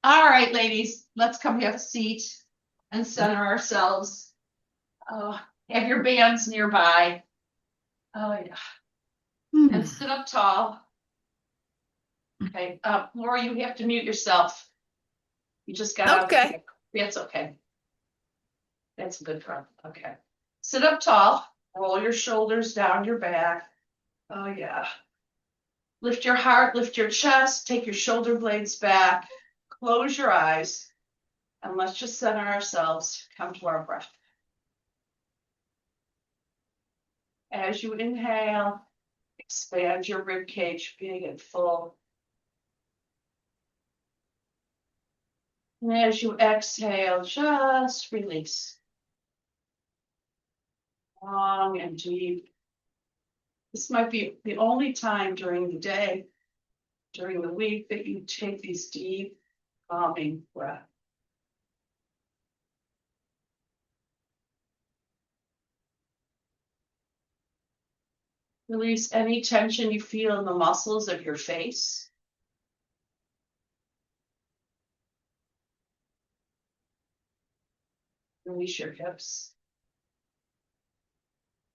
All right, ladies, let's come have a seat and center ourselves. Oh, have your bands nearby. Oh, yeah. And sit up tall. Okay. Laura, you have to mute yourself. You just got out of the Okay. kick. That's okay. That's a good one. Okay. Sit up tall. Roll your shoulders down your back. Oh, yeah. Lift your heart, lift your chest, take your shoulder blades back. Close your eyes, and let's just center ourselves. Come to our breath. As you inhale, expand your rib cage big and full. And as you exhale, just release. Long and deep. This might be the only time during the day, during the week, that you take these deep, calming breaths. Release any tension you feel in the muscles of your face. Release your hips.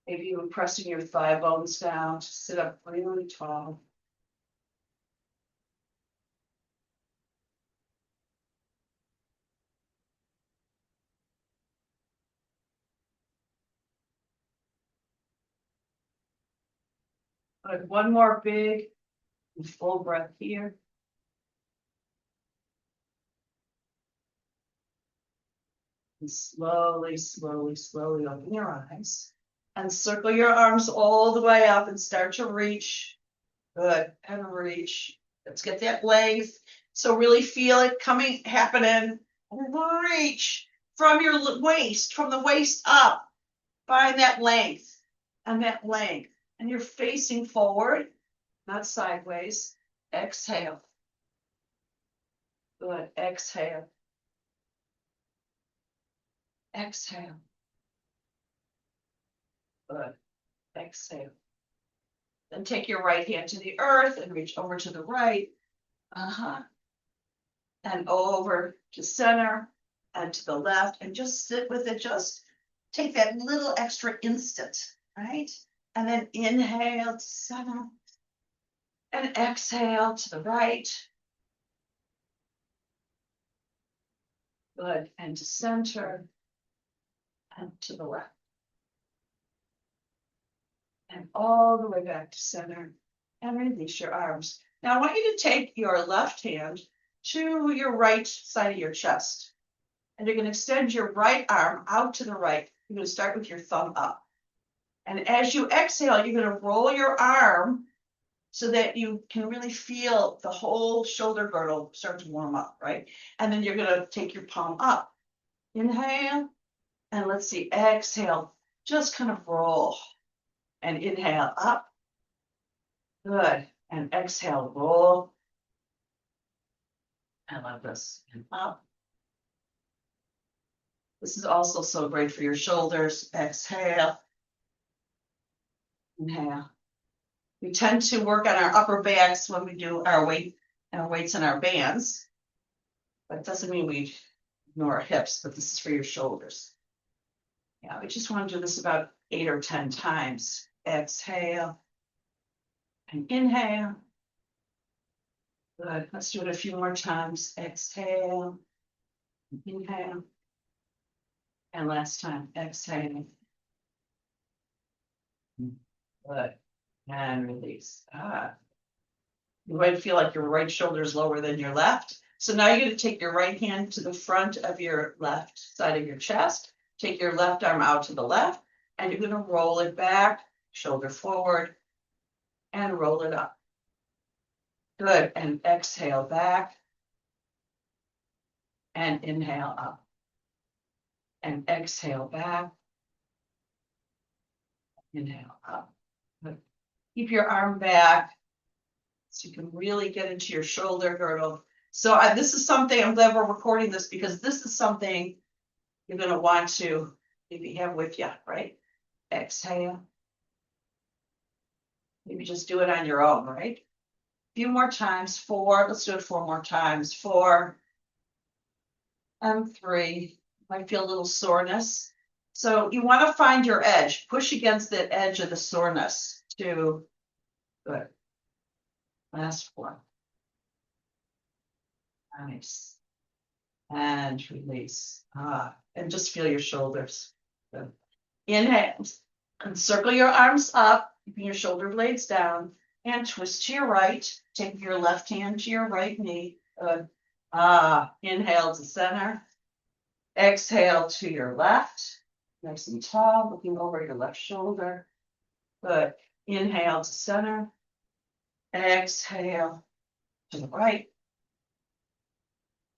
Maybe you're pressing your thigh bones down to sit up really tall. Good. One more big and full breath here. And slowly, slowly, slowly open your eyes and circle your arms all the way up and start to reach. Good. And reach. Let's get that length. So really feel it coming, happening. Reach from your waist, from the waist up. Find that length and that length. And you're facing forward, not sideways. Exhale. Good. Exhale. Exhale. Good. Exhale. Then take your right hand to the earth and reach over to the right. And over to center and to the left and just sit with it. Just take that little extra instant, right? And then inhale to center and exhale to the right. Good. And to center and to the left. And all the way back to center and release your arms. Now I want you to take your left hand to your right side of your chest. And you're going to extend your right arm out to the right. You're going to start with your thumb up. And as you exhale, you're going to roll your arm so that you can really feel the whole shoulder girdle start to warm up, right? And then you're going to take your palm up. Inhale. And let's see, exhale. Just kind of roll. And inhale up. Good. And exhale, roll. And let this and up. This is also so great for your shoulders. Exhale. Inhale. We tend to work on our upper backs when we do our weights and our bands. But it doesn't mean we ignore our hips, but this is for your shoulders. Yeah, we just want to do this about 8 or 10 times. Exhale. And inhale. Good. Let's do it a few more times. Exhale. Inhale. And last time. Exhale. Good. And release. You might feel like your right shoulder is lower than your left. So now you're going to take your right hand to the front of your left side of your chest. Take your left arm out to the left, and you're going to roll it back, shoulder forward, and roll it up. Good. And exhale back. And inhale up. And exhale back. Inhale up. Good. Keep your arm back so you can really get into your shoulder girdle. So this is something, I'm glad we're recording this because this is something you're going to want to maybe have with you, right? Exhale. Maybe just do it on your own, right? A few more times. 4. Let's do it 4 more times. 4, and 3. Might feel a little soreness. So you want to find your edge. Push against that edge of the soreness. 2. Good. Last 1. Nice. And release. And just feel your shoulders. Good. Inhale. And circle your arms up, keeping your shoulder blades down, and twist to your right. Take your left hand to your right knee. Good. Inhale to center. Exhale to your left. Nice and tall, looking over your left shoulder. Good. Inhale to center. Exhale to the right.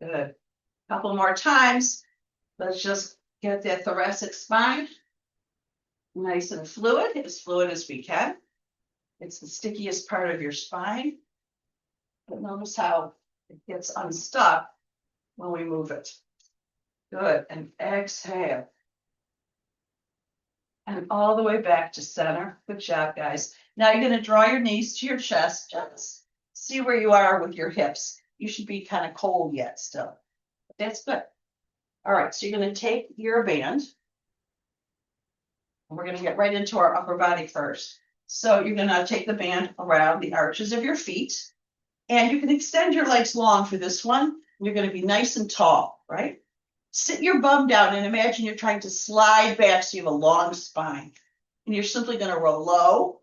Good. Couple more times. Let's just get that thoracic spine nice and fluid as we can. It's the stickiest part of your spine. But notice how it gets unstuck when we move it. Good. And exhale. And all the way back to center. Good job, guys. Now you're going to draw your knees to your chest. Just see where you are with your hips. You should be kind of cold yet still. But that's good. All right, so you're going to take your band. And we're going to get right into our upper body first. So you're going to take the band around the arches of your feet. And you can extend your legs long for this one. You're going to be nice and tall, right? Sit your bum down and imagine you're trying to slide back so you have a long spine. And you're simply going to roll low,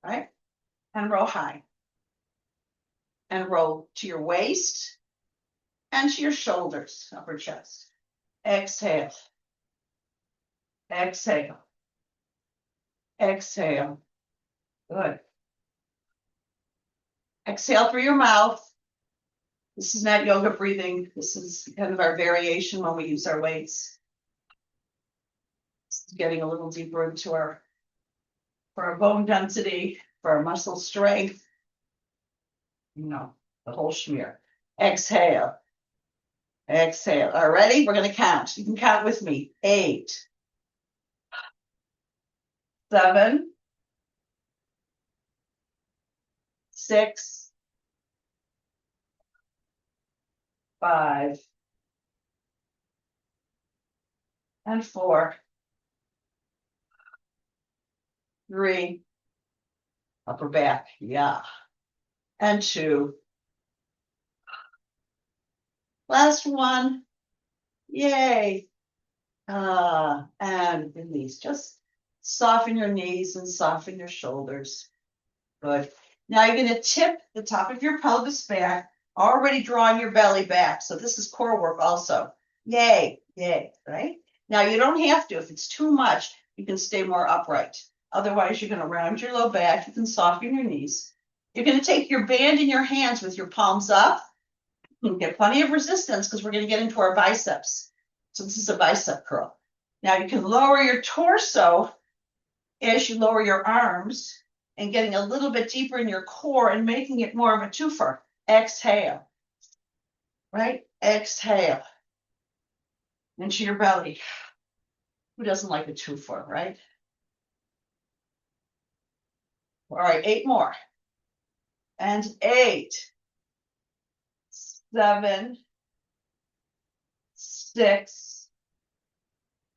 right? And roll high. And roll to your waist and to your shoulders, upper chest. Exhale. Exhale. Exhale. Good. Exhale through your mouth. This is not yoga breathing. This is kind of our variation when we use our weights. This is getting a little deeper into for our bone density, for our muscle strength. You know, the whole schmear. Exhale. Exhale. All right, ready? We're going to count. You can count with me. 8, 7, 6, 5, and 4, 3, upper back, yeah, and 2. Last one, yay. And release. Just soften your knees and soften your shoulders. Good. Now you're going to tip the top of your pelvis back, already drawing your belly back. So this is core work also. Yay, yay, right? Now you don't have to. If it's too much, you can stay more upright. Otherwise, you're going to round your low back. You can soften your knees. You're going to take your band in your hands with your palms up. You can get plenty of resistance because we're going to get into our biceps. So this is a bicep curl. Now you can lower your torso as you lower your arms and getting a little bit deeper in your core and making it more of a twofer. Exhale, right? Exhale into your belly. Who doesn't like a twofer, right? All right, 8 more. And 8, 7, 6,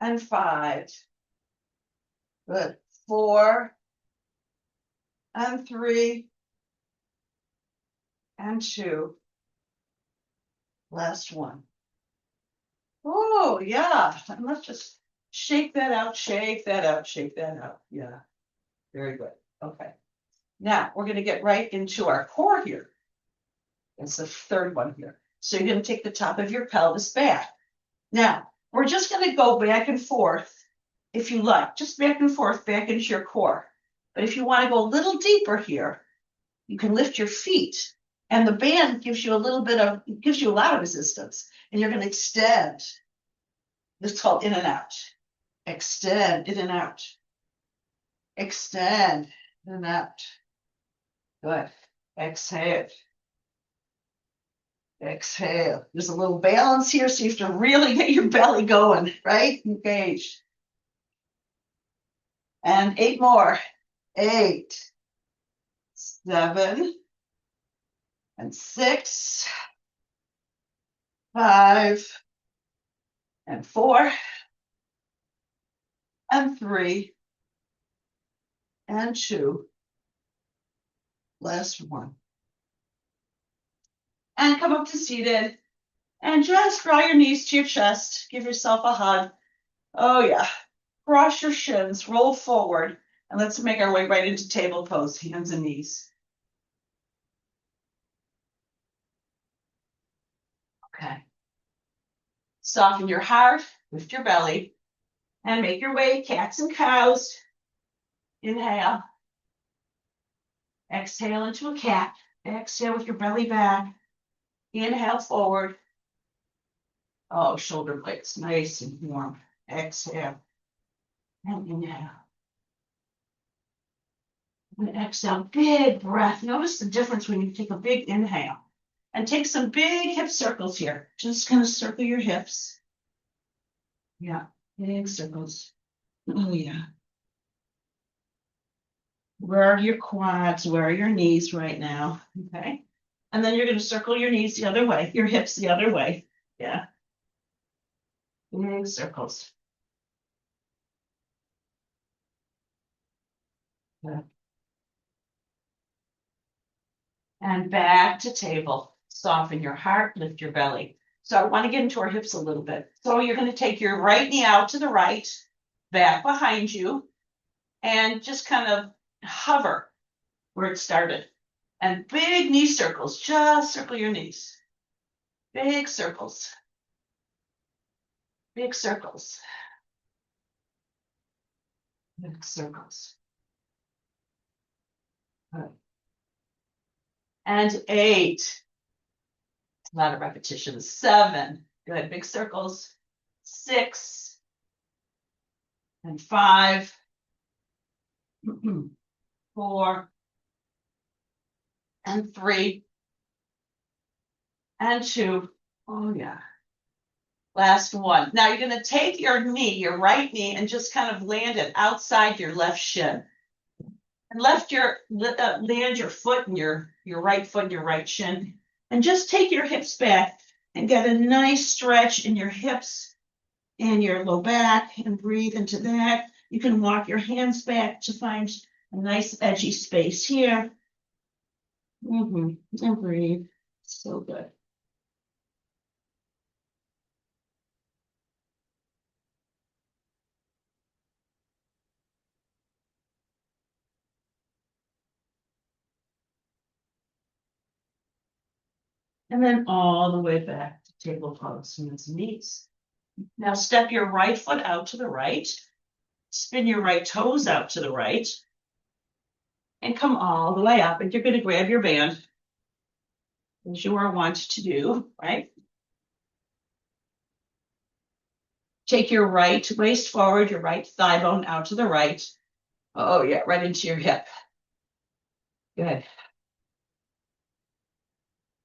and 5. Good. 4, and 3, and 2. Last one. Oh, yeah. And let's just shake that out, shake that out, shake that out. Yeah. Very good. Okay. Now we're going to get right into our core here. That's the third one here. So you're going to take the top of your pelvis back. Now, we're just going to go back and forth, if you like, just back and forth, back into your core. But if you want to go a little deeper here, you can lift your feet. And the band gives you a lot of resistance. And you're going to extend. This is called in and out. Extend, in and out. Extend, in and out. Good. Exhale. Exhale. There's a little balance here, so you have to really get your belly going, right? Engaged. And 8 more. 8, 7, and 6, 5, and 4, and 3, and 2. Last 1. And come up to seated. And just draw your knees to your chest. Give yourself a hug. Oh, yeah. Cross your shins, roll forward, and let's make our way right into table pose, hands and knees. Okay. Soften your heart, lift your belly, and make your way cats and cows. Inhale. Exhale into a cat. Exhale with your belly back. Inhale forward. Oh, shoulder blades nice and warm. Exhale. And inhale. And exhale, big breath. Notice the difference when you take a big inhale. And take some big hip circles here. Just kind of circle your hips. Yeah, big circles. Oh, yeah. Where are your quads? Where are your knees right now? Okay. And then you're going to circle your knees the other way, your hips the other way. Yeah. Big circles. Good. And back to table. Soften your heart, lift your belly. So I want to get into our hips a little bit. So you're going to take your right knee out to the right, back behind you, and just kind of hover where it started. And big knee circles, just circle your knees. Big circles. Big circles. Big circles. Good. And 8. A lot of repetitions. 7. Good. Big circles. 6. And 5. 4. And 3. And 2. Oh, yeah. Last 1. Now you're going to take your knee, your right knee, and just kind of land it outside your left shin. And land your foot and your right foot and your right shin. And just take your hips back and get a nice stretch in your hips and your low back and breathe into that. You can walk your hands back to find a nice edgy space here. And breathe. So good. And then all the way back to table pose, hands and knees. Now step your right foot out to the right. Spin your right toes out to the right. And come all the way up. And you're going to grab your band, as you are wont to do, right? Take your right waist forward, your right thigh bone out to the right. Oh, yeah, right into your hip. Good.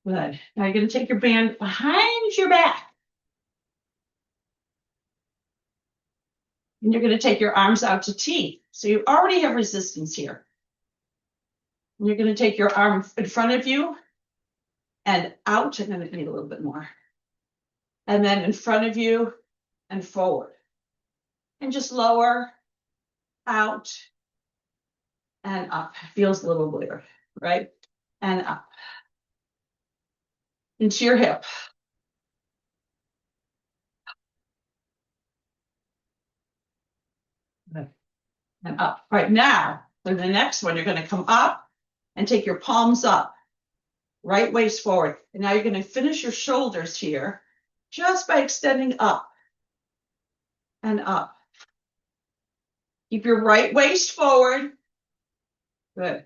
Good. Now you're going to take your band behind your back. And you're going to take your arms out to T. So you already have resistance here. And you're going to take your arm in front of you and out. I'm going to need a little bit more. And then in front of you and forward. And just lower, out, and up. Feels a little weird, right? And up. Into your hip. And up. Right now, for the next one, you're going to come up and take your palms up. Right waist forward. And now you're going to finish your shoulders here just by extending up and up. Keep your right waist forward. Good.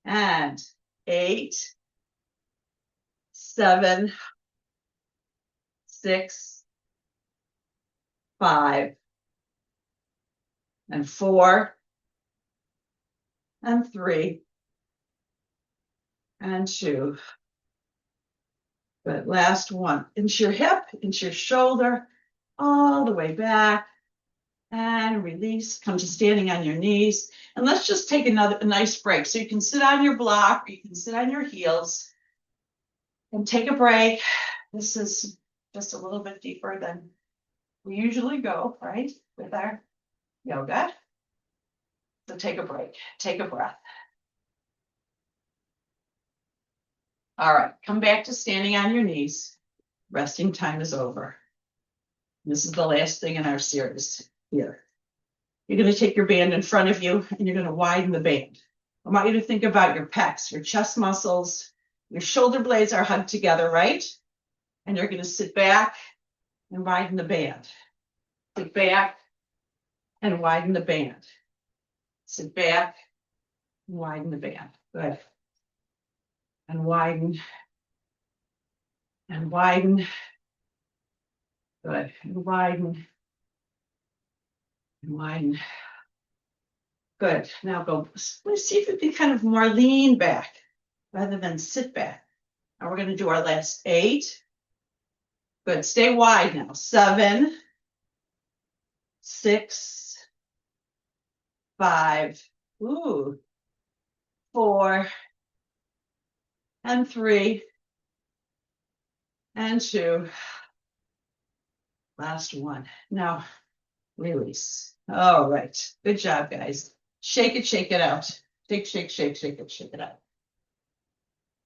And 8, 7, 6, 5, and 4, and 3, and 2. Good. Last one. Into your hip, into your shoulder, all the way back. And release. Come to standing on your knees. And let's just take a nice break. So you can sit on your block, or you can sit on your heels. And take a break. This is just a little bit deeper than we usually go, right? With our yoga. So take a break, take a breath. All right, come back to standing on your knees. Resting time is over. This is the last thing in our series here. You're going to take your band in front of you and you're going to widen the band. I want you to think about your pecs, your chest muscles, your shoulder blades are hugged together, right? And you're going to sit back and widen the band. Sit back and widen the band. Sit back and widen the band. Good. And widen. And widen. Good. And widen. And widen. Good. Now go. Let's see if you can kind of more lean back rather than sit back. Now we're going to do our last 8. Good. Stay wide now. 7, 6, 5, 4, and 3, and 2. Last one. Now release. All right. Good job, guys. Shake it out. Shake, shake, shake, shake it out.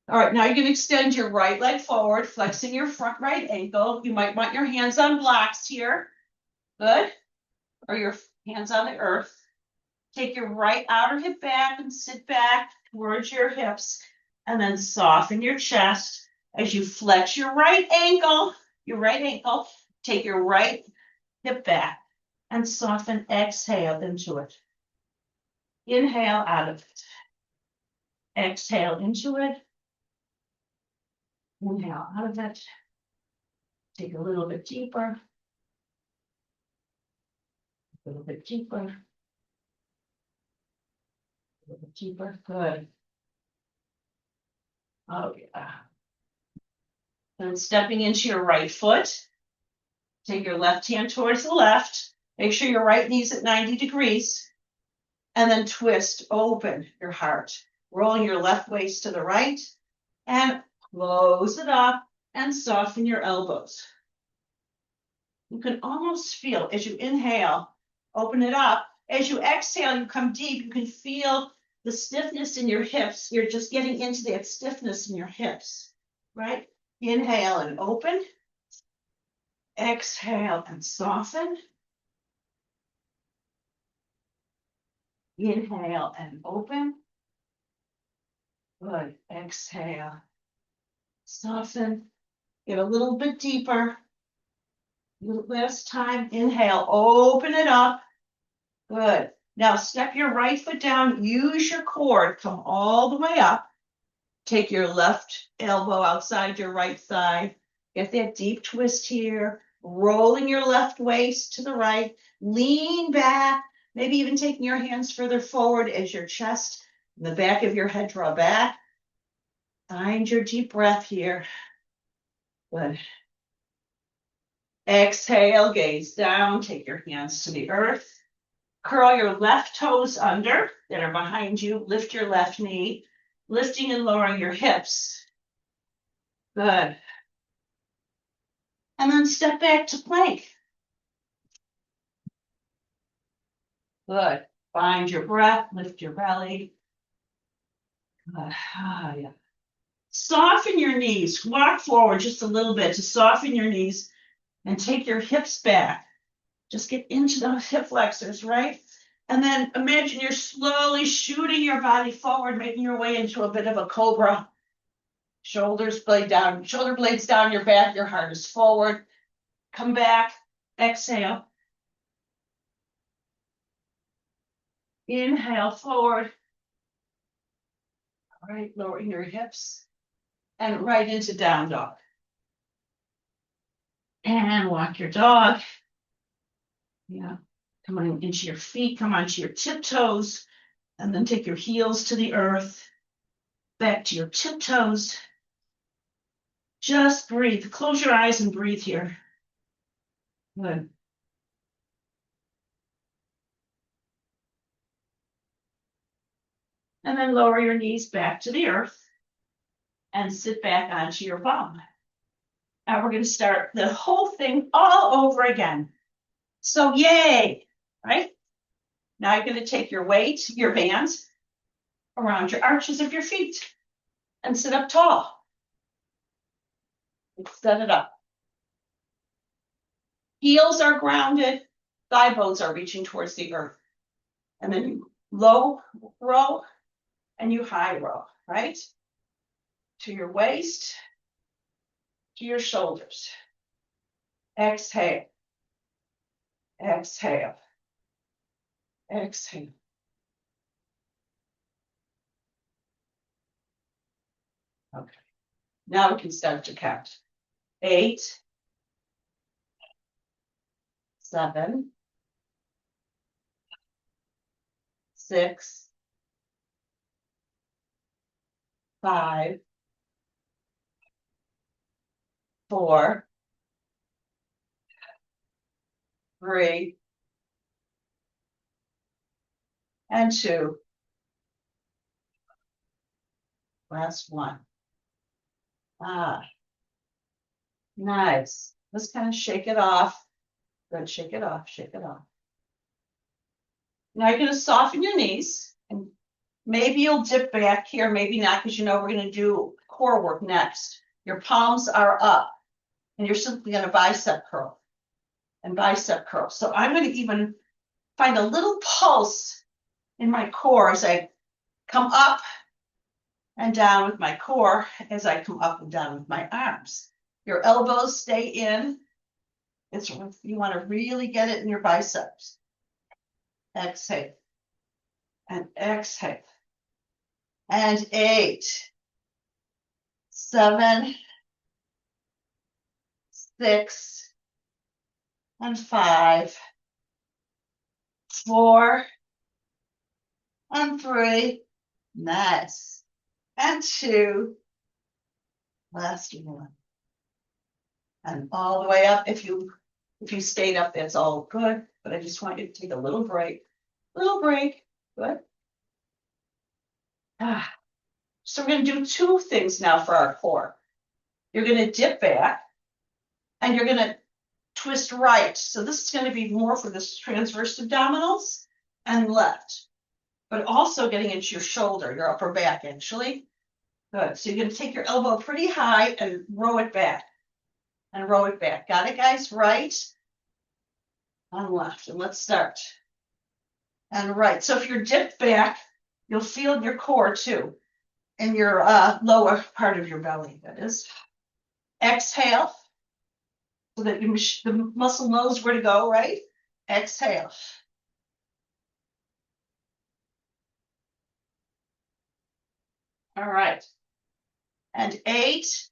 All right, now you're going to extend your right leg forward, flexing your front right ankle. You might want your hands on blocks here. Good. Or your hands on the earth. Take your right outer hip back and sit back towards your hips. And then soften your chest as you flex your right ankle. Take your right hip back and soften. Exhale into it. Inhale out of it. Exhale into it. Inhale out of it. Take a little bit deeper. A little bit deeper. A little bit deeper. Good. Oh, yeah. Then stepping into your right foot. Take your left hand towards the left. Make sure your right knee's at 90 degrees. And then twist open your heart. Rolling your left waist to the right. And close it up and soften your elbows. You can almost feel as you inhale, open it up. As you exhale, you come deep. You can feel the stiffness in your hips. You're just getting into that stiffness in your hips, right? Inhale and open. Exhale and soften. Inhale and open. Good. Exhale. Soften. Get a little bit deeper. Last time. Inhale. Open it up. Good. Now step your right foot down. Use your cord. Come all the way up. Take your left elbow outside your right thigh. Get that deep twist here. Rolling your left waist to the right. Lean back. Maybe even taking your hands further forward as your chest and the back of your head draw back. Find your deep breath here. Good. Exhale, gaze down. Take your hands to the earth. Curl your left toes under that are behind you. Lift your left knee, lifting and lowering your hips. Good. And then step back to plank. Good. Find your breath, lift your belly. Good. Yeah. Soften your knees. Walk forward just a little bit to soften your knees and take your hips back. Just get into those hip flexors, right? And then imagine you're slowly shooting your body forward, making your way into a bit of a cobra. Shoulders blade down, shoulder blades down your back, your heart is forward. Come back, exhale. Inhale forward. All right, lowering your hips. And right into down dog. And walk your dog. Yeah. Come on into your feet, come onto your tiptoes, and then take your heels to the earth. Back to your tiptoes. Just breathe. Close your eyes and breathe here. Good. And then lower your knees back to the earth. and sit back onto your bum. Now we're going to start the whole thing all over again. So yay, right? Now you're going to take your weight, your bands, around your arches of your feet and sit up tall. Set it up. Heels are grounded, thigh bones are reaching towards the earth. And then you low row and you high row, right? To your waist, to your shoulders. Exhale. Exhale. Exhale. Okay. Now we can start to count. 8, 7, 6, 5, 4, 3, and 2. Last one. Nice. Let's kind of shake it off. Good, shake it off, shake it off. Now you're going to soften your knees, and maybe you'll dip back here, maybe not, because you know we're going to do core work next. Your palms are up, and you're simply going to bicep curl and bicep curl. So I'm going to even find a little pulse in my core as I come up and down with my core, as I come up and down with my arms. Your elbows stay in. You want to really get it in your biceps. Exhale. And exhale. And 8, 7, 6, and 5, 4, and 3. Nice. And 2. Last one. And all the way up. If you stayed up, that's all good. But I just want you to take a little break. Little break. Good. So we're going to do 2 things now for our core. You're going to dip back and you're going to twist right. So this is going to be more for the transverse abdominals and left, but also getting into your shoulder, your upper back actually. Good. So you're going to take your elbow pretty high and row it back and row it back. Got it, guys? Right and left. And let's start. And right. So if you're dipped back, you'll feel your core too. In your lower part of your belly, that is. Exhale, so that the muscle knows where to go, right? Exhale. All right. And 8,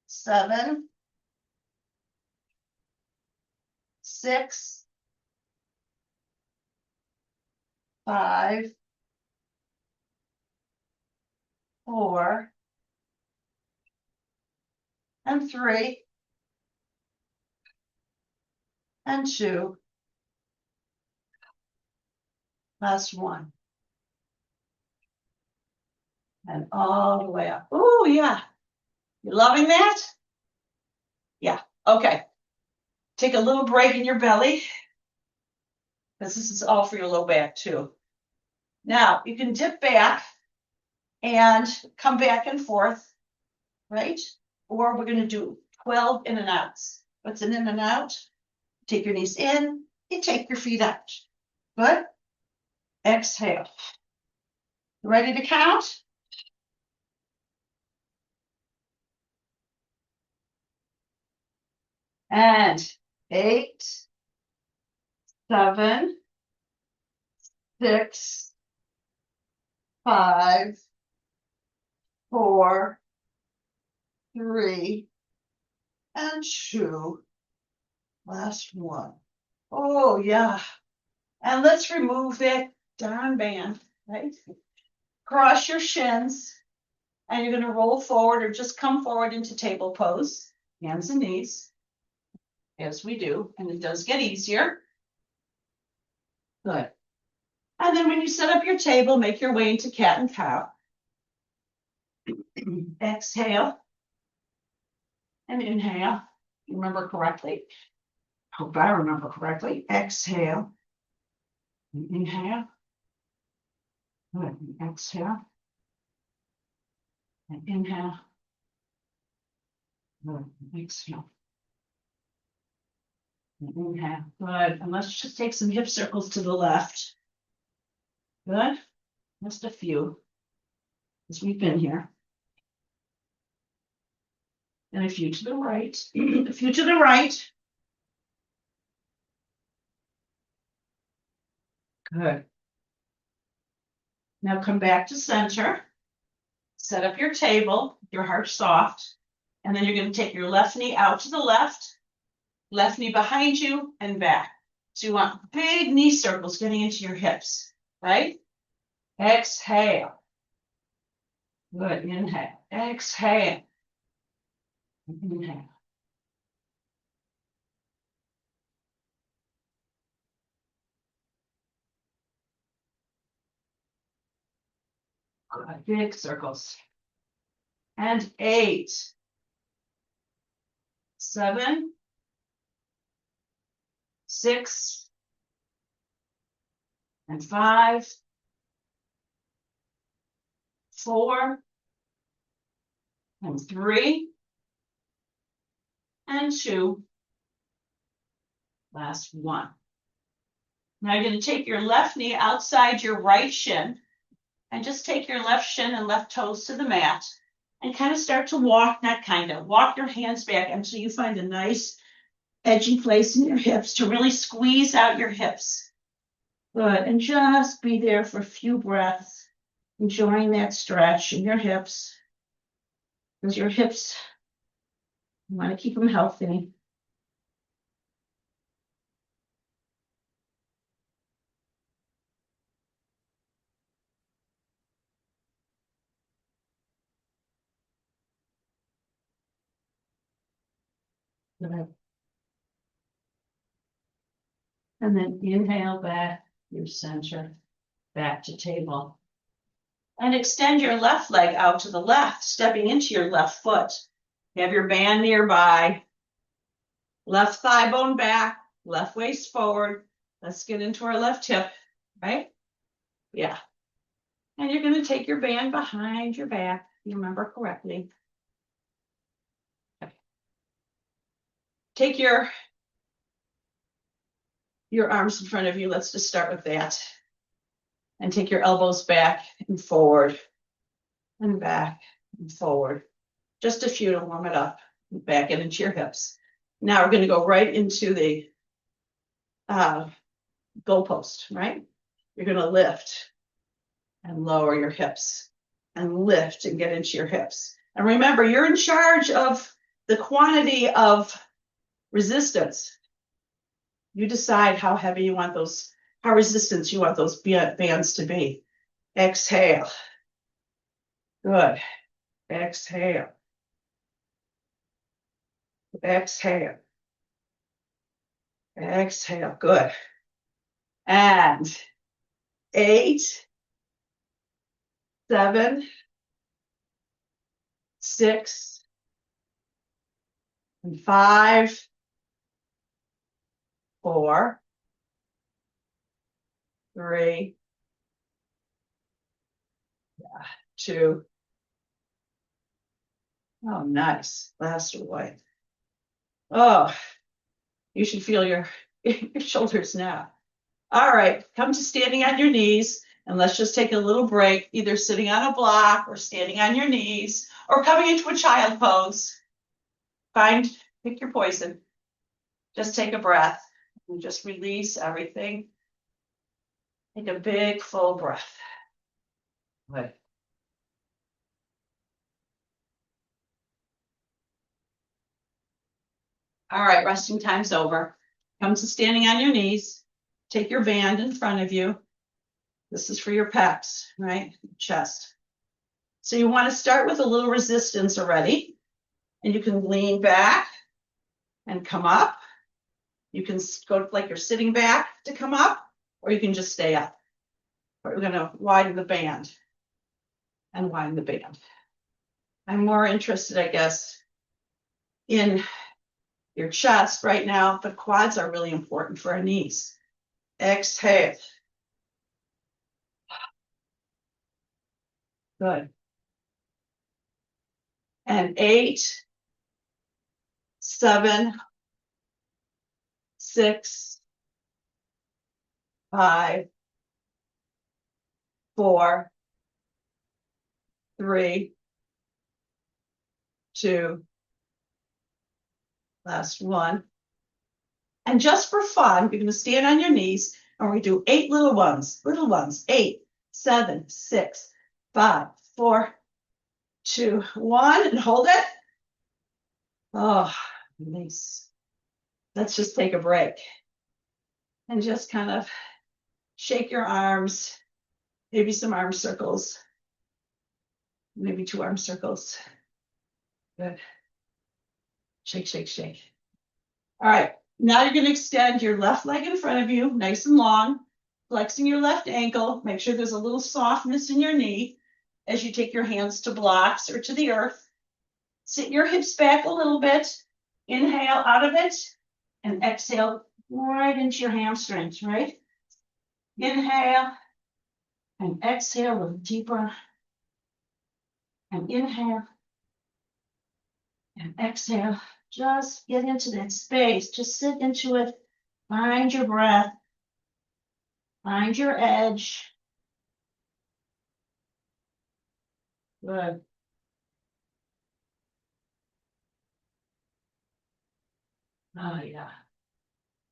7, 6, 5, 4, and 3, and 2. Last one. And all the way up. Oh, yeah. You loving that? Yeah. Okay. Take a little break in your belly, because this is all for your low back too. Now, you can dip back and come back and forth, right? Or we're going to do 12 in and outs. What's an in and out? Take your knees in, you take your feet out. Good. Exhale. Ready to count? And 8, 7, 6, 5, 4, 3, and 2. Last one. Oh, yeah. And let's remove that darn band, right? Cross your shins, and you're going to roll forward or just come forward into table pose, hands and knees, as we do, and it does get easier. Good. And then when you set up your table, make your way into cat and cow. Exhale. And inhale. Remember correctly. Hope I remember correctly. Exhale. And inhale. Good. And exhale. And inhale. Good. And exhale. And inhale. Good. And let's just take some hip circles to the left. Good. Just a few. As we've been here. And a few to the right. A few to the right. Good. Now come back to center. Set up your table, your heart soft. And then you're going to take your left knee out to the left knee behind you and back. So you want big knee circles getting into your hips, right? Exhale. Good. Inhale. Exhale. Inhale. Good. Big circles. And 8, 7, 6, and 5, 4, and 3, and 2. Last 1. Now you're going to take your left knee outside your right shin and just take your left shin and left toes to the mat and kind of start to walk, walk your hands back until you find a nice edgy place in your hips to really squeeze out your hips. Good. And just be there for a few breaths, enjoying that stretch in your hips. Because your hips, you want to keep them healthy. Good. And then inhale back your center, back to table. And extend your left leg out to the left, stepping into your left foot. You have your band nearby. Left thigh bone back, left waist forward. Let's get into our left hip, right? Yeah. And you're going to take your band behind your back, if you remember correctly. Okay. Take your arms in front of you. Let's just start with that. And take your elbows back and forward and back and forward. Just a few to warm it up. Back it into your hips. Now we're going to go right into the goalpost, right? You're going to lift and lower your hips and lift and get into your hips. And remember, you're in charge of the quantity of resistance. You decide how heavy you want those, how resistant you want those bands to be. Exhale. Good. Exhale. Exhale. Exhale. Good. And 8, 7, 6, and 5, 4, 3, 2. Oh, nice. Last away. Oh, you should feel your shoulders now. All right, come to standing on your knees, and let's just take a little break, either sitting on a block or standing on your knees or coming into a child pose. Pick your poison. Just take a breath and just release everything. Take a big, full breath. Good. All right, resting time's over. Come to standing on your knees. Take your band in front of you. This is for your pecs, right? Chest. So you want to start with a little resistance already. And you can lean back and come up. You can go like you're sitting back to come up, or you can just stay up. But we're going to widen the band and widen the band. I'm more interested, I guess, in your chest right now. The quads are really important for our knees. Exhale. Good. And 8, 7, 6, 5, 4, 3, 2, last one. And just for fun, you're going to stand on your knees and we do 8 little ones. 8, 7, 6, 5, 4, 2, 1, and hold it. Oh, nice. Let's just take a break and just kind of shake your arms, maybe some arm circles, maybe 2 arm circles. Good. Shake, shake, shake. All right. Now you're going to extend your left leg in front of you, nice and long, flexing your left ankle. Make sure there's a little softness in your knee as you take your hands to blocks or to the earth. Sit your hips back a little bit. Inhale out of it and exhale right into your hamstrings, right? Inhale and exhale a little deeper. And inhale and exhale. Just get into that space. Just sit into it. Find your breath. Find your edge. Good. Oh, yeah.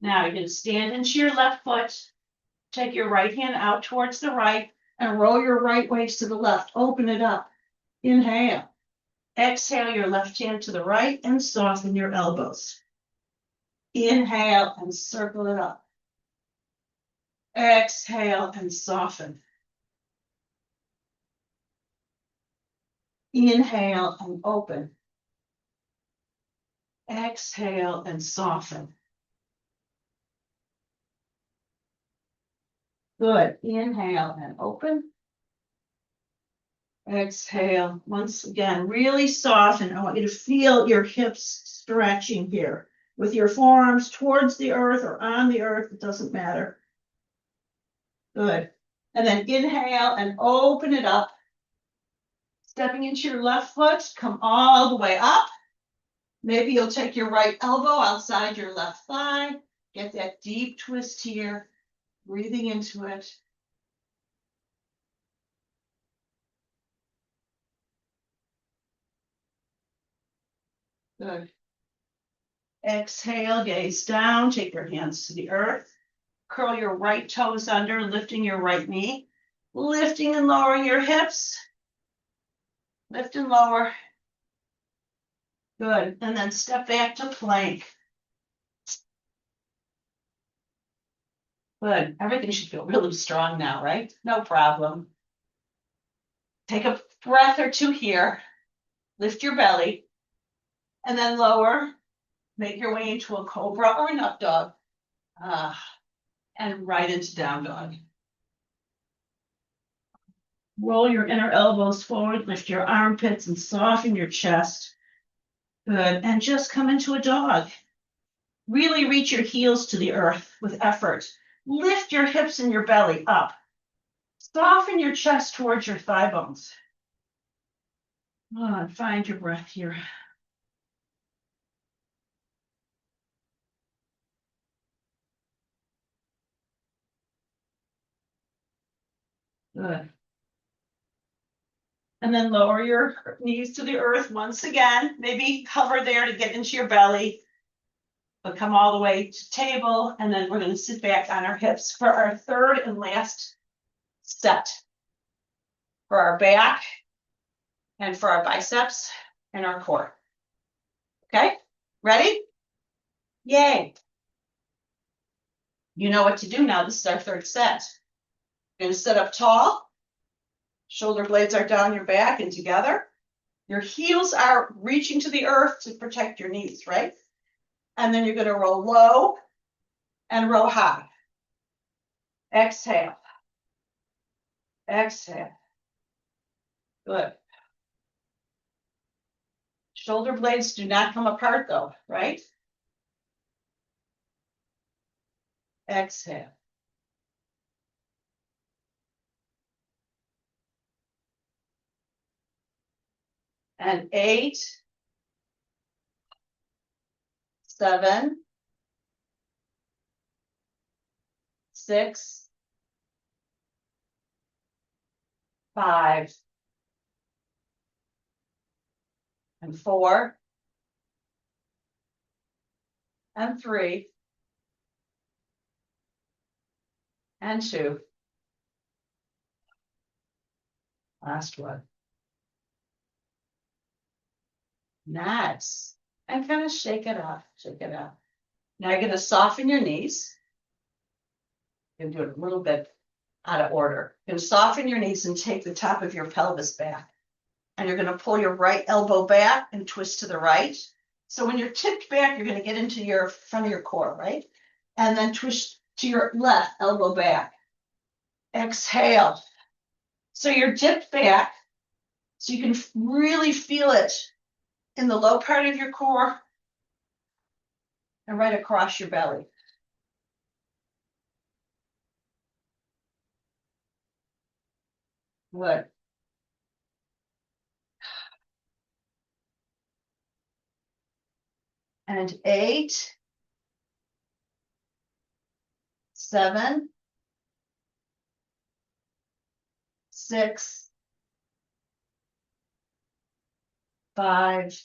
Now you're going to stand into your left foot. Take your right hand out towards the right and roll your right waist to the left. Open it up. Inhale. Exhale your left hand to the right and soften your elbows. Inhale and circle it up. Exhale and soften. Inhale and open. Exhale and soften. Good. Inhale and open. Exhale. Once again, really soften. I want you to feel your hips stretching here with your forearms towards the earth or on the earth. It doesn't matter. Good. And then inhale and open it up. Stepping into your left foot, come all the way up. Maybe you'll take your right elbow outside your left thigh. Get that deep twist here. Breathing into it. Good. Exhale, gaze down, take your hands to the earth. Curl your right toes under, lifting your right knee. Lifting and lowering your hips. Lift and lower. Good. And then step back to plank. Good. Everything should feel really strong now, right? No problem. Take a breath or two here. Lift your belly. And then lower. Make your way into a cobra or an up dog. And right into down dog. Roll your inner elbows forward, lift your armpits and soften your chest. Good. And just come into a dog. Really reach your heels to the earth with effort. Lift your hips and your belly up. Soften your chest towards your thigh bones. And find your breath here. Good. And then lower your knees to the earth once again. Maybe hover there to get into your belly. But come all the way to table. And then we're going to sit back on our hips for our third and last set. For our back and for our biceps and our core. Okay? Ready? Yay. You know what to do now. This is our third set. You're going to sit up tall. Shoulder blades are down your back and together. Your heels are reaching to the earth to protect your knees, right? And then you're going to roll low and roll high. Exhale. Exhale. Good. Shoulder blades do not come apart though, right? Exhale. And 8, 7, 6, 5, and 4, and 3, and 2. Last one. Nice. And kind of shake it off, shake it off. Now you're going to soften your knees. You're going to do it a little bit out of order. You're going to soften your knees and take the top of your pelvis back. And you're going to pull your right elbow back and twist to the right. So when you're tipped back, you're going to get into your front of your core, right? And then twist to your left elbow back. Exhale. So you're dipped back. So you can really feel it in the low part of your core and right across your belly. Good. And 8, 7, 6, 5,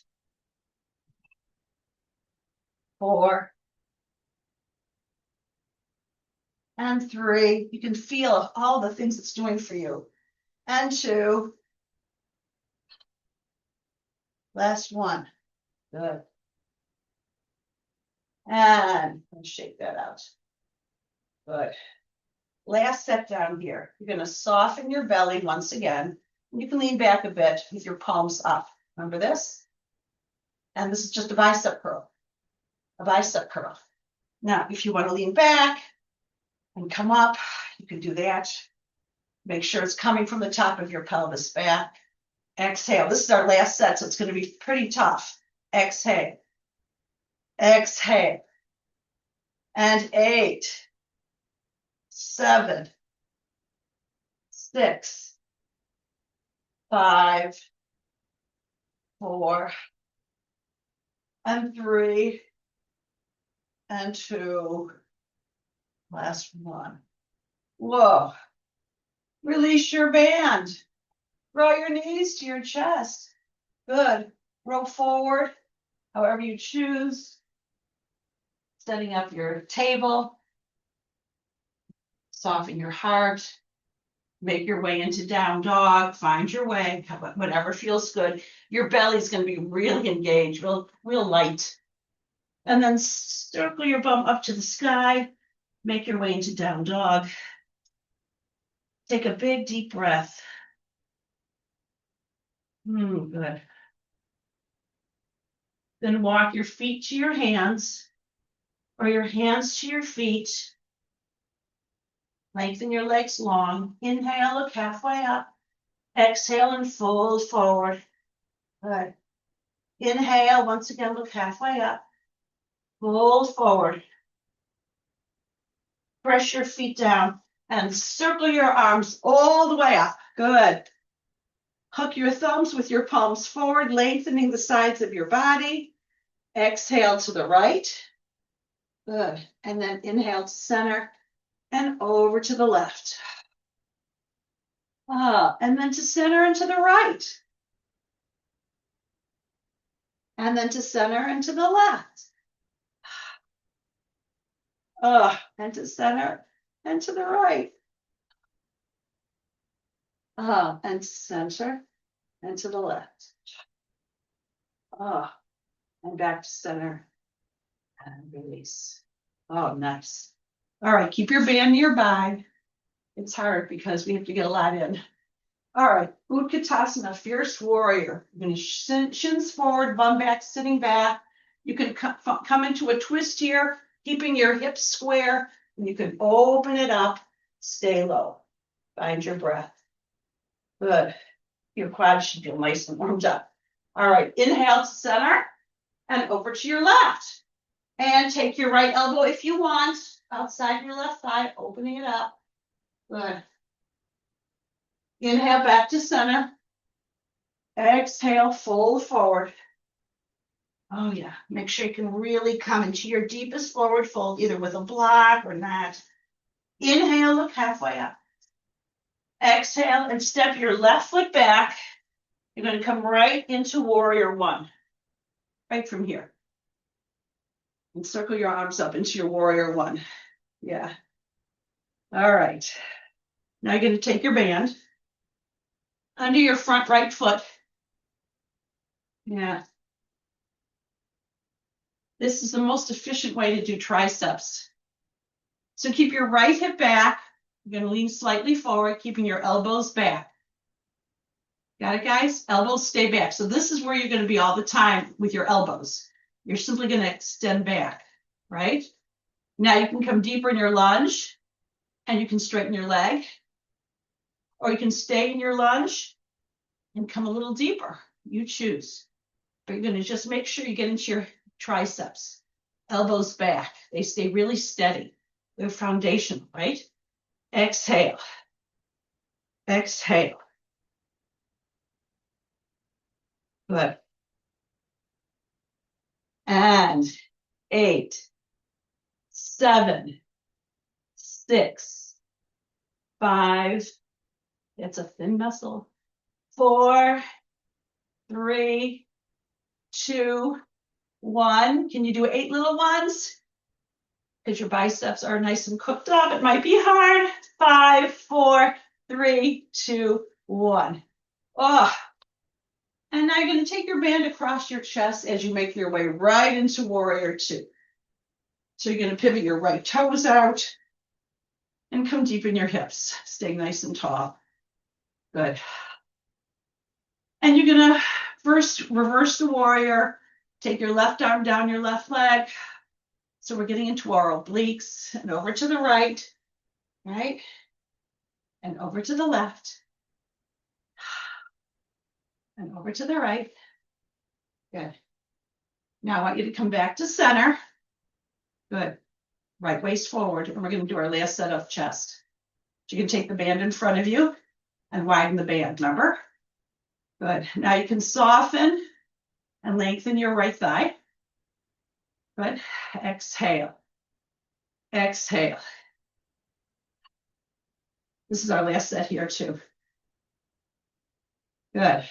4, and 3. You can feel all the things it's doing for you. And 2. Last one. Good. And let's shake that out. Good. Last set down here. You're going to soften your belly once again. You can lean back a bit with your palms up. Remember this? And this is just a bicep curl. A bicep curl. Now, if you want to lean back and come up, you can do that. Make sure it's coming from the top of your pelvis back. Exhale. This is our last set, so it's going to be pretty tough. Exhale. Exhale. And 8, 7, 6, 5, 4, and 3, and 2. Last one. Whoa. Release your band. Draw your knees to your chest. Good. Roll forward, however you choose. Setting up your table. Soften your heart. Make your way into down dog. Find your way, whatever feels good. Your belly's going to be really engaged, real light. And then circle your bum up to the sky. Make your way into down dog. Take a big, deep breath. Good. Then walk your feet to your hands or your hands to your feet. Lengthen your legs long. Inhale, look halfway up. Exhale and fold forward. Good. Inhale, once again, look halfway up. Fold forward. Press your feet down and circle your arms all the way up. Good. Hook your thumbs with your palms forward, lengthening the sides of your body. Exhale to the right. Good. And then inhale to center and over to the left. And then to center and to the right. And then to center and to the left. And to center and to the right. And center and to the left. And back to center and release. Oh, nice. All right, keep your band nearby. It's hard because we have to get a lot in. All right, Utkatasana, Fierce Warrior. You're going to shins forward, bum back, sitting back. You can come into a twist here, keeping your hips square, and you can open it up, stay low. Find your breath. Good. Your quads should feel nice and warmed up. All right, inhale to center and over to your left. And take your right elbow if you want, outside your left thigh, opening it up. Good. Inhale back to center. Exhale, fold forward. Oh yeah, make sure you can really come into your deepest forward fold, either with a block or not. Inhale, look halfway up. Exhale and step your left foot back. You're going to come right into warrior one, right from here. And circle your arms up into your warrior one. Yeah. All right. Now you're going to take your band under your front right foot. Yeah. This is the most efficient way to do triceps. So keep your right hip back. You're going to lean slightly forward, keeping your elbows back. Got it, guys? Elbows stay back. So this is where you're going to be all the time with your elbows. You're simply going to extend back, right? Now you can come deeper in your lunge and you can straighten your leg. Or you can stay in your lunge and come a little deeper. You choose. But you're going to just make sure you get into your triceps. Elbows back. They stay really steady. They're foundational, right? Exhale. Exhale. Good. And 8, 7, 6, 5. That's a thin muscle. 4, 3, 2, 1. Can you do 8 little ones? Because your biceps are nice and cooked up. It might be hard. 5, 4, 3, 2, 1. Oh. And now you're going to take your band across your chest as you make your way right into warrior two. So you're going to pivot your right toes out and come deep in your hips. Stay nice and tall. Good. And you're going to first reverse the warrior. Take your left arm down your left leg. So we're getting into our obliques and over to the right, right? And over to the left. And over to the right. Good. Now I want you to come back to center. Good. Right waist forward. And we're going to do our last set of chest. So you can take the band in front of you and widen the band, remember? Good. Now you can soften and lengthen your right thigh. Good. Exhale. Exhale. This is our last set here too. Good.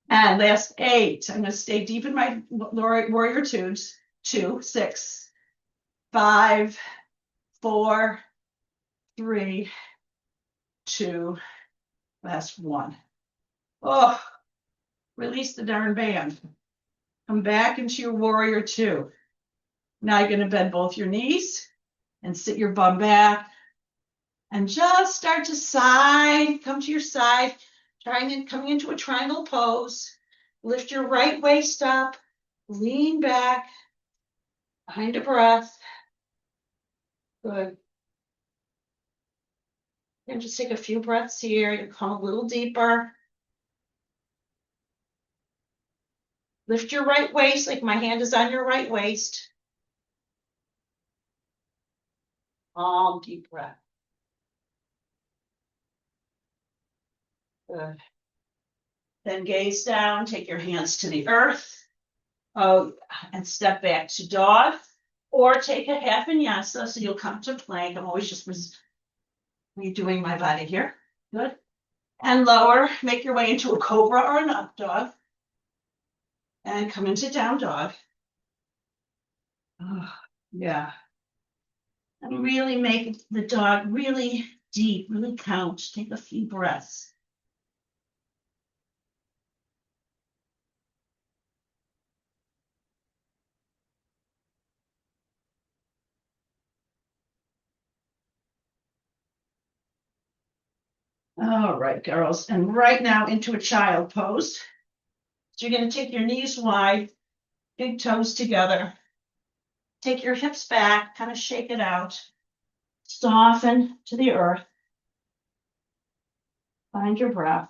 And last 8. I'm going to stay deep in my warrior twos. 2, 6, 5, 4, 3, 2, last 1. Oh, release the darn band. Come back into your warrior two. Now you're going to bend both your knees and sit your bum back and just start to side, come to your side, coming into a triangle pose. Lift your right waist up, lean back, behind a breath. Good. And just take a few breaths here. You come a little deeper. Lift your right waist, like my hand is on your right waist. Long, deep breath. Good. Then gaze down, take your hands to the earth. Oh, and step back to dog. Or take a half vinyasa, so you'll come to plank. I'm always just redoing my body here. Good. And lower, make your way into a cobra or an up dog. And come into down dog. Oh, yeah. And really make the dog really deep, really count. Take a few breaths. All right, girls. And right now into a child pose. So you're going to take your knees wide, big toes together. Take your hips back, kind of shake it out. Soften to the earth. Find your breath.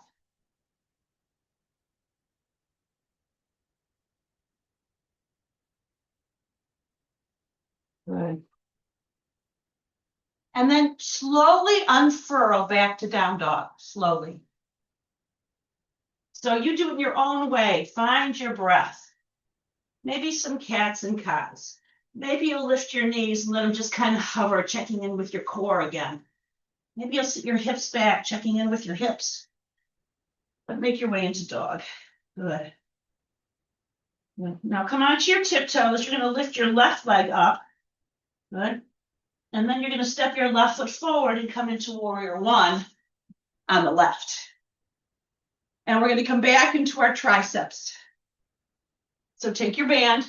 And then slowly unfurl back to down dog, slowly. So you do it your own way. Find your breath. Maybe some cats and cows. Maybe you'll lift your knees and let them just kind of hover, checking in with your core again. Maybe you'll sit your hips back, checking in with your hips. But make your way into dog. Good. Now come onto your tiptoes. You're going to lift your left leg up. Good. And then you're going to step your left foot forward and come into warrior one on the left. And we're going to come back into our triceps. So take your band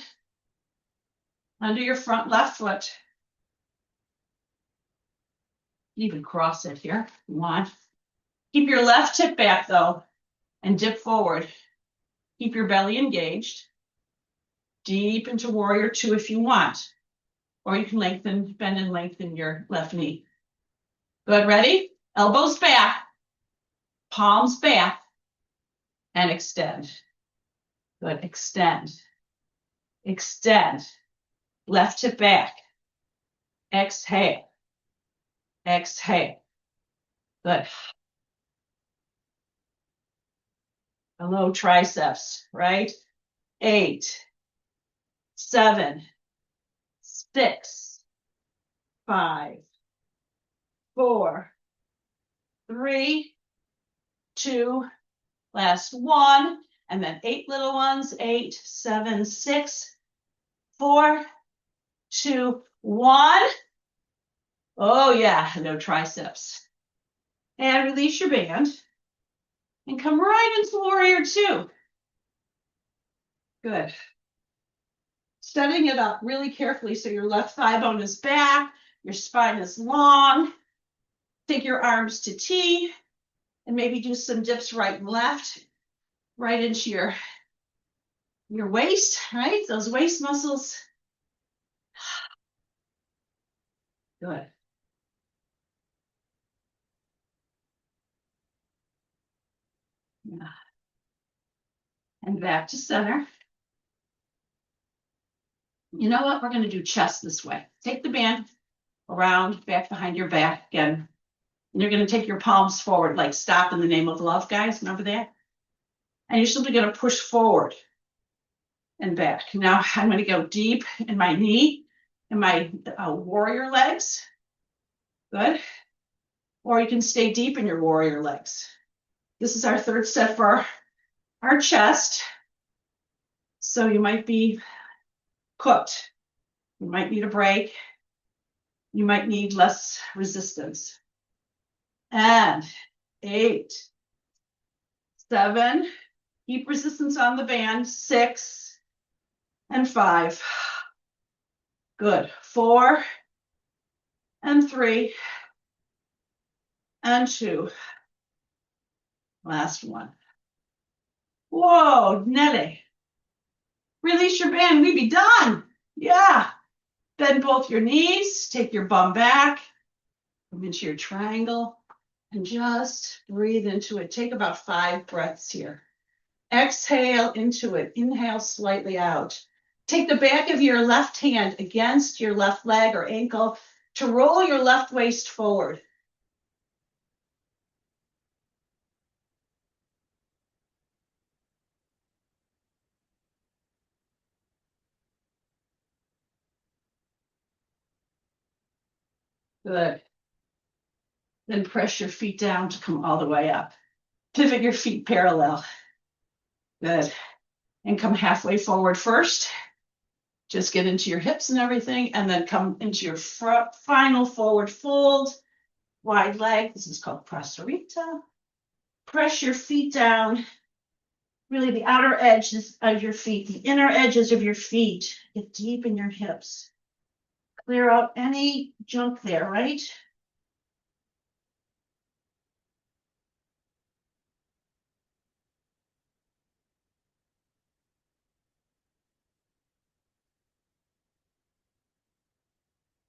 under your front left foot. Even cross it here if you want. Keep your left hip back though and dip forward. Keep your belly engaged. Deep into warrior two if you want. Or you can bend and lengthen your left knee. Good, ready? Elbows back, palms back, and extend. Good, extend. Extend. Left hip back. Exhale. Exhale. Good. Hello, triceps, right? 8, 7, 6, 5, 4, 3, 2, last one, and then 8 little ones, 8, 7, 6, 4, 2, 1. Oh yeah, no triceps. And release your band and come right into warrior two. Good. Setting it up really carefully so your left thigh bone is back, your spine is long. Take your arms to T and maybe do some dips right and left, right into your waist, right? Those waist muscles. Good. Yeah. And back to center. You know what? We're going to do chest this way. Take the band around, back behind your back again. And you're going to take your palms forward, like stop in the name of love, guys. Remember that? And you're simply going to push forward and back. Now I'm going to go deep in my knee and my warrior legs. Good. Or you can stay deep in your warrior legs. This is our third set for our chest. So you might be cooked. You might need a break. You might need less resistance. And 8, 7, keep resistance on the band, 6, and 5. Good. 4, and 3, and 2. Last one. Whoa, Nelly. Release your band, we be done. Yeah. Bend both your knees, take your bum back, come into your triangle, and just breathe into it. Take about 5 breaths here. Exhale into it. Inhale slightly out. Take the back of your left hand against your left leg or ankle to roll your left waist forward. Good. Then press your feet down to come all the way up. Pivot your feet parallel. Good. And come halfway forward first. Just get into your hips and everything, and then come into your final forward fold. Wide leg. This is called Prasarita. Press your feet down. Really the outer edges of your feet, the inner edges of your feet. Get deep in your hips. Clear out any junk there, right?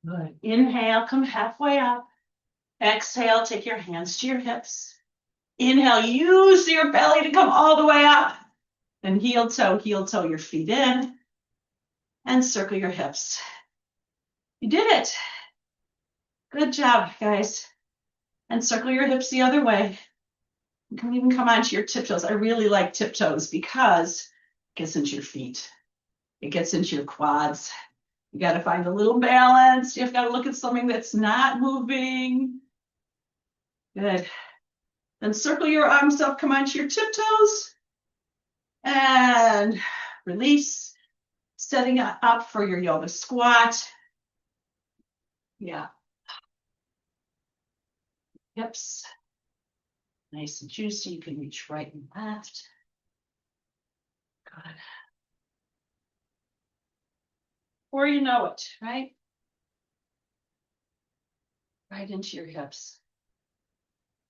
Good. Inhale, come halfway up. Exhale, take your hands to your hips. Inhale, use your belly to come all the way up. Then heel toe, your feet in. And circle your hips. You did it. Good job, guys. And circle your hips the other way. You can even come onto your tiptoes. I really like tiptoes because it gets into your feet. It gets into your quads. You got to find a little balance. You've got to look at something that's not moving. Good. Then circle your arms up, come onto your tiptoes. And release. Setting up for your yoga squat. Yeah. Hips. Nice and juicy. You can reach right and left. Good. Or you know it, right? Right into your hips.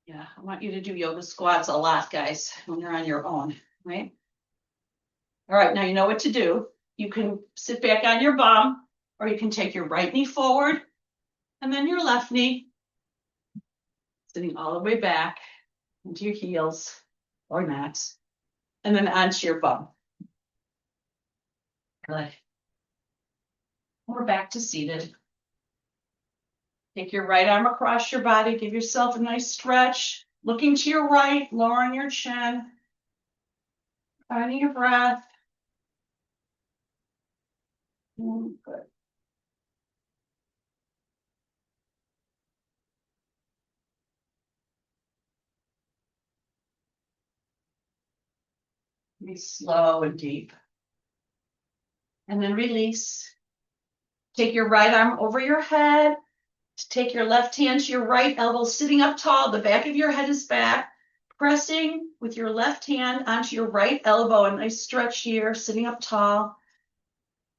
Yeah, I want you to do yoga squats a lot, guys, when you're on your own, right? All right, now you know what to do. You can sit back on your bum, or you can take your right knee forward, and then your left knee, sitting all the way back into your heels, or not, and then onto your bum. Good. We're back to seated. Take your right arm across your body, give yourself a nice stretch, looking to your right, lowering your chin, finding your breath. Good. Be slow and deep. And then release. Take your right arm over your head. Take your left hand to your right elbow, sitting up tall. The back of your head is back. Pressing with your left hand onto your right elbow. A nice stretch here, sitting up tall.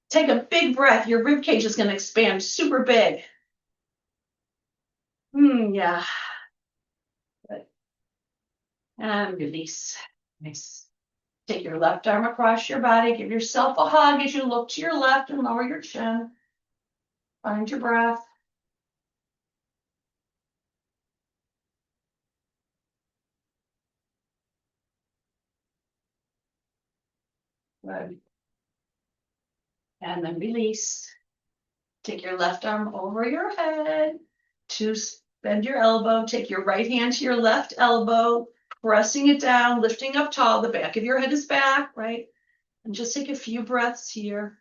Take a big breath. Your rib cage is going to expand super big. Yeah. Good. And release. Nice. Take your left arm across your body. Give yourself a hug as you look to your left and lower your chin. Find your breath. Good. And then release. Take your left arm over your head to bend your elbow. Take your right hand to your left elbow, pressing it down, lifting up tall. The back of your head is back, right? And just take a few breaths here.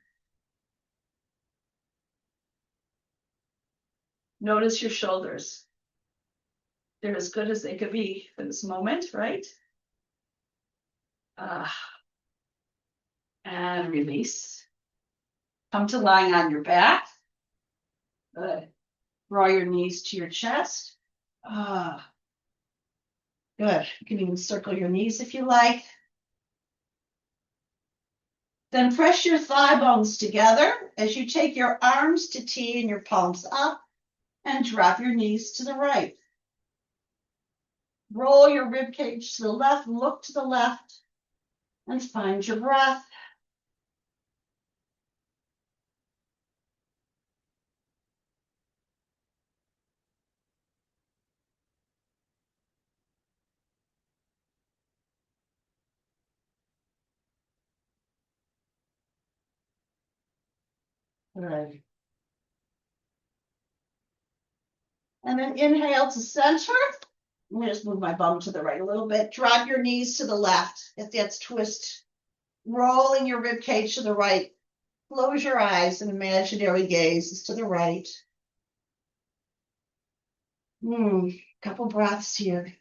Notice your shoulders. They're as good as they could be for this moment, right? And release. Come to lying on your back. Good. Draw your knees to your chest. Good. You can even circle your knees if you like. Then press your thigh bones together as you take your arms to T and your palms up and drop your knees to the right. Roll your rib cage to the left, look to the left, and find your breath. Good. And then inhale to center. I'm going to just move my bum to the right a little bit. Drop your knees to the left if that's twist. Rolling your rib cage to the right. Close your eyes and imaginary gaze is to the right. Couple breaths here.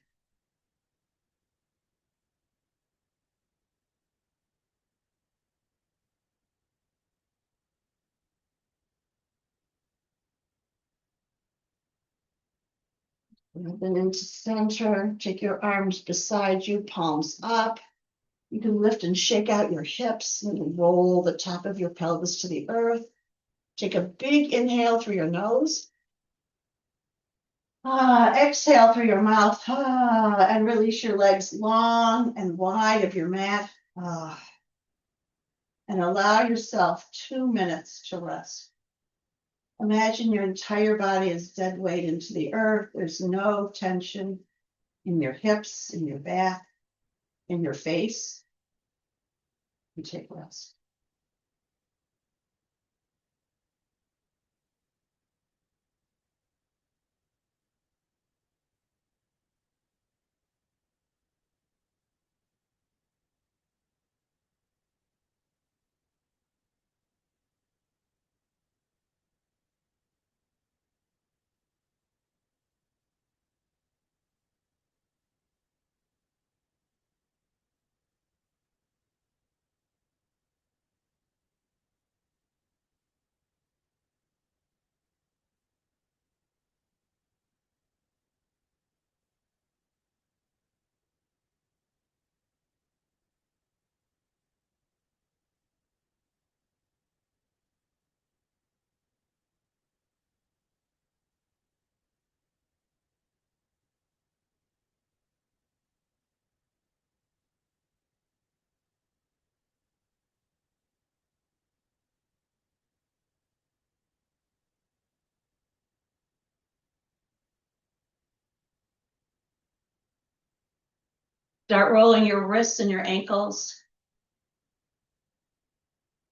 Then into center, take your arms beside you, palms up. You can lift and shake out your hips and roll the top of your pelvis to the earth. Take a big inhale through your nose. Exhale through your mouth. And release your legs long and wide of your mat. And allow yourself 2 minutes to rest. Imagine your entire body is dead weight into the earth. There's no tension in your hips, in your back, in your face. You take rest. Start rolling your wrists and your ankles.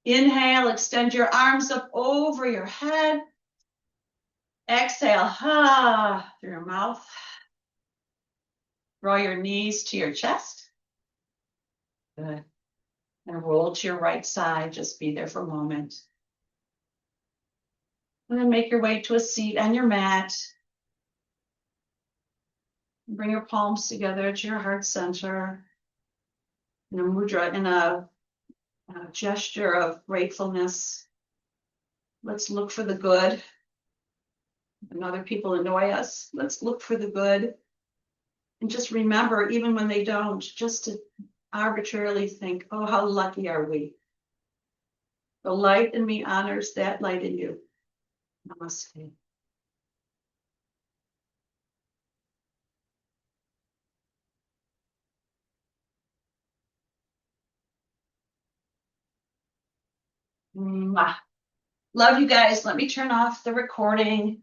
Inhale, extend your arms up over your head. Exhale, through your mouth. Draw your knees to your chest. Good. And roll to your right side. Just be there for a moment. And then make your way to a seat on your mat. Bring your palms together to your heart center. In a mudra, in a gesture of gratefulness. Let's look for the good. When other people annoy us, let's look for the good. And just remember, even when they don't, just to arbitrarily think, oh, how lucky are we? The light in me honors that light in you. Namaste. Mwah. Love you guys. Let me turn off the recording.